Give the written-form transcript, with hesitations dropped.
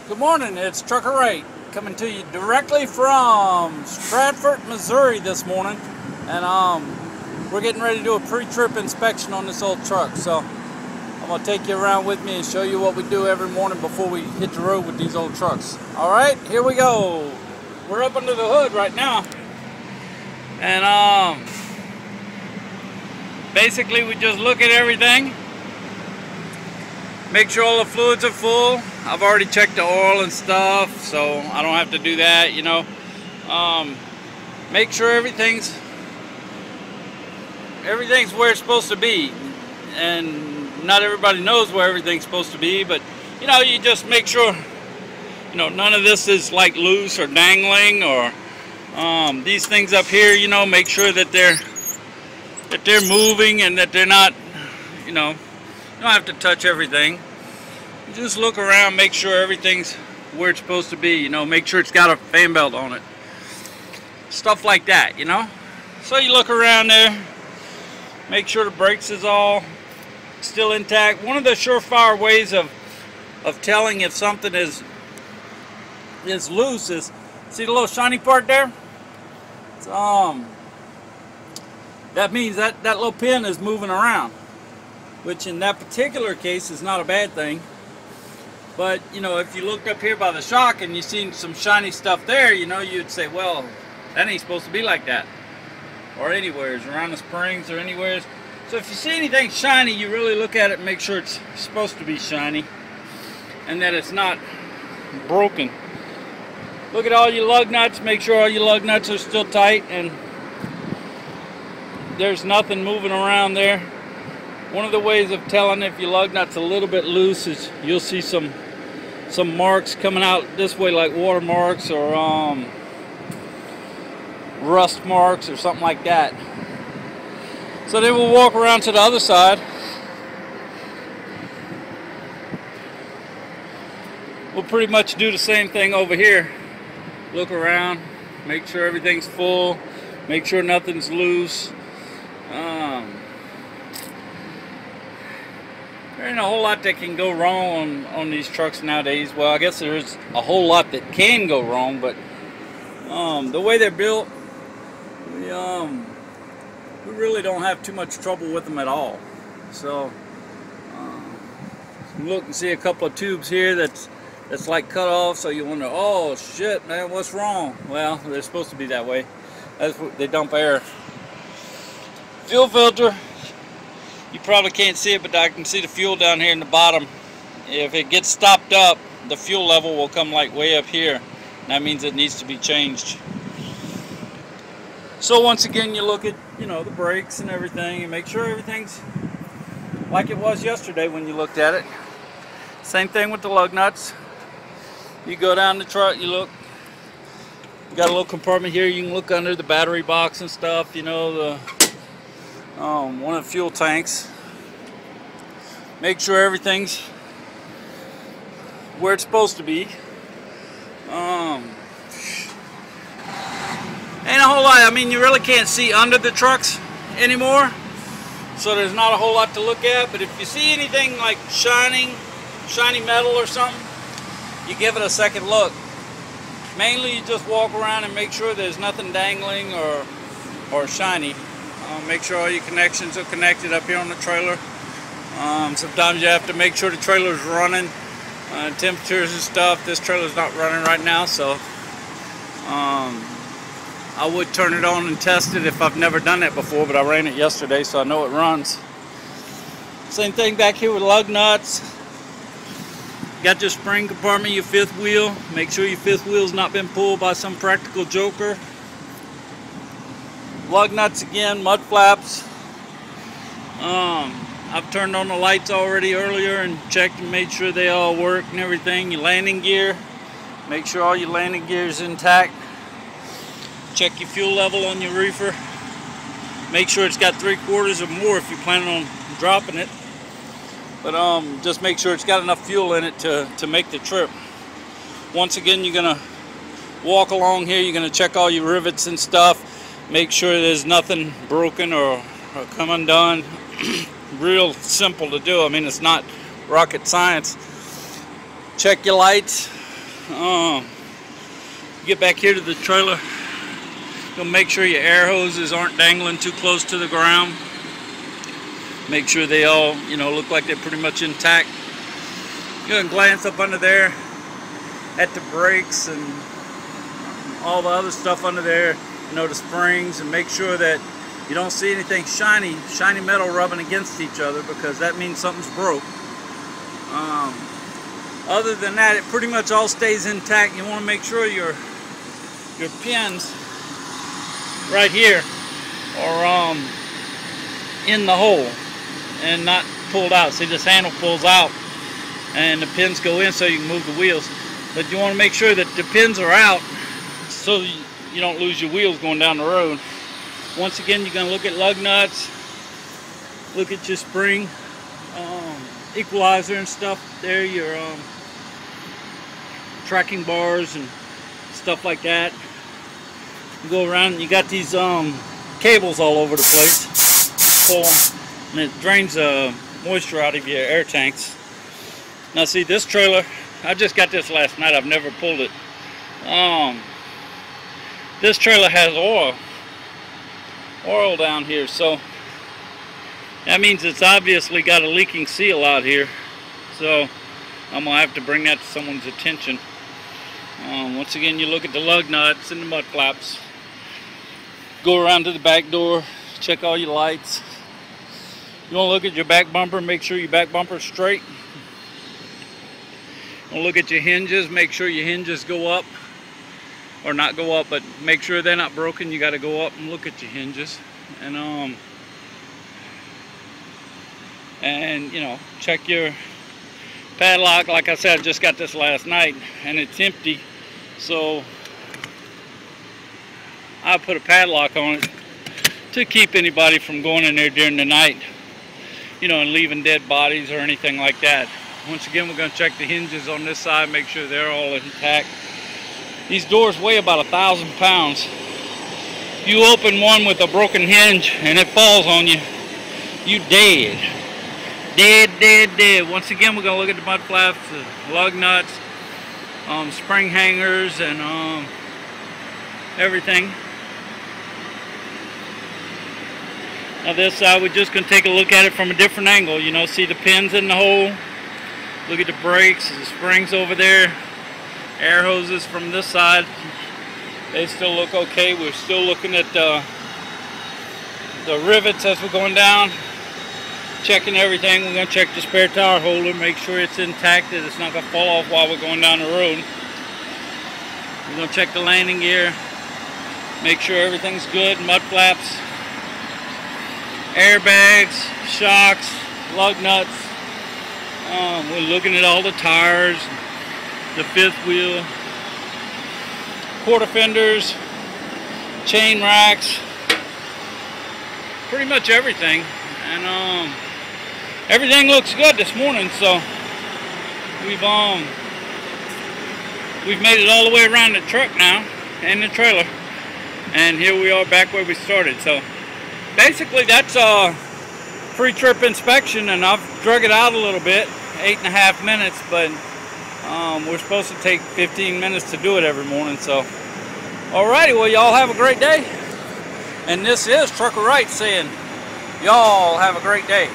Good morning, it's Trucker Ray coming to you directly from Stratford, Missouri this morning, and we're getting ready to do a pre-trip inspection on this old truck. So I'm going to take you around with me and show you what we do every morning before we hit the road with these old trucks. Alright, here we go. We're up under the hood right now, and basically we just look at everything, make sure all the fluids are full. I've already checked the oil and stuff, so I don't have to do that, you know. Make sure everything's where it's supposed to be. And not everybody knows where everything's supposed to be, but you know, you just make sure, you know, none of this is like loose or dangling, or these things up here, you know, make sure that they're moving and that they're not, you know, you don't have to touch everything. You just look around, make sure everything's where it's supposed to be, you know, make sure it's got a fan belt on it. Stuff like that, you know. So you look around there, make sure the brakes is all still intact. One of the surefire ways of telling if something is loose is, see the little shiny part there? It's, that means that little pin is moving around, which in that particular case is not a bad thing. But you know, if you looked up here by the shock and you seen some shiny stuff there, you know, you'd say, well, that ain't supposed to be like that. Or anywheres, around the springs or anywheres. So if you see anything shiny, you really look at it and make sure it's supposed to be shiny and that it's not broken. Look at all your lug nuts, make sure all your lug nuts are still tight and there's nothing moving around there. One of the ways of telling if your lug nut's a little bit loose is you'll see some marks coming out this way, like water marks or rust marks or something like that. So then we'll walk around to the other side. We'll pretty much do the same thing over here. Look around, make sure everything's full, make sure nothing's loose. There ain't a whole lot that can go wrong on these trucks nowadays. Well, I guess there's a whole lot that can go wrong, but the way they're built, we really don't have too much trouble with them at all. So look and see a couple of tubes here that's like cut off, so you wonder, oh shit, man, what's wrong? Well, they're supposed to be that way. That's what they dump air. Fuel filter, you probably can't see it, but I can see the fuel down here in the bottom. If it gets stopped up, the fuel level will come like way up here. That means it needs to be changed. So once again, you look at, you know, the brakes and everything and make sure everything's like it was yesterday when you looked at it. Same thing with the lug nuts. You go down the truck, you look. You got a little compartment here, you can look under the battery box and stuff, you know, one of the fuel tanks. Make sure everything's where it's supposed to be. Ain't a whole lot. I mean, you really can't see under the trucks anymore, so there's not a whole lot to look at. But if you see anything like shiny metal or something, you give it a second look. Mainly, you just walk around and make sure there's nothing dangling or shiny. Make sure all your connections are connected up here on the trailer. Sometimes you have to make sure the trailer's running. Temperatures and stuff. This trailer's not running right now, so I would turn it on and test it if I've never done that before, but I ran it yesterday, so I know it runs. Same thing back here with lug nuts. Got your spring compartment, your fifth wheel. Make sure your fifth wheel's not been pulled by some practical joker. Lug nuts again, mud flaps. I've turned on the lights already earlier and checked and made sure they all work and everything. Your landing gear, make sure all your landing gear is intact. Check your fuel level on your reefer. Make sure it's got 3/4 or more if you're planning on dropping it. But just make sure it's got enough fuel in it to make the trip. Once again, you're gonna walk along here. You're gonna check all your rivets and stuff. Make sure there's nothing broken or come undone. Real simple to do. I mean, it's not rocket science. Check your lights. Get back here to the trailer. You'll make sure your air hoses aren't dangling too close to the ground. Make sure they all, look like they're pretty much intact. You can glance up under there at the brakes and all the other stuff under there, the springs, and make sure that you don't see anything shiny metal rubbing against each other, because that means something's broke. Other than that, it pretty much all stays intact. You want to make sure your pins right here are in the hole and not pulled out. See, this handle pulls out and the pins go in so you can move the wheels. But you want to make sure that the pins are out so you don't lose your wheels going down the road. Once again, you're going to look at lug nuts, look at your spring equalizer and stuff there, your tracking bars and stuff like that. You go around and you got these cables all over the place. You pull them and it drains moisture out of your air tanks. Now see, this trailer, I just got this last night. I've never pulled it. This trailer has oil down here, so that means it's obviously got a leaking seal out here. So I'm gonna have to bring that to someone's attention. Once again, you look at the lug nuts and the mud flaps. Go around to the back door, check all your lights. You want to look at your back bumper, make sure your back bumper is straight. You want to look at your hinges, make sure your hinges go up, or not go up, but make sure they're not broken. You got to go up and look at your hinges, and check your padlock. Like I said, I just got this last night and it's empty, so I put a padlock on it to keep anybody from going in there during the night, and leaving dead bodies or anything like that. Once again, we're going to check the hinges on this side, make sure they're all intact. These doors weigh about 1,000 pounds. You open one with a broken hinge and it falls on you, you dead. Dead. Once again, we're going to look at the mud flaps, the lug nuts, spring hangers, and everything. Now this side, we're just going to take a look at it from a different angle. See the pins in the hole. Look at the brakes, the springs over there. Air hoses from this side. They still look okay. We're still looking at the rivets as we're going down. Checking everything. We're going to check the spare tire holder, make sure it's intact, that it's not going to fall off while we're going down the road. We're going to check the landing gear, make sure everything's good. Mud flaps, airbags, shocks, lug nuts. We're looking at all the tires, the fifth wheel, quarter fenders, chain racks, pretty much everything. And everything looks good this morning, so we've made it all the way around the truck now and the trailer, and here we are back where we started. So basically that's a pre-trip inspection, and I've drug it out a little bit, 8.5 minutes, but we're supposed to take 15 minutes to do it every morning. So alrighty, well, y'all have a great day, and this is Trucker Wright saying y'all have a great day.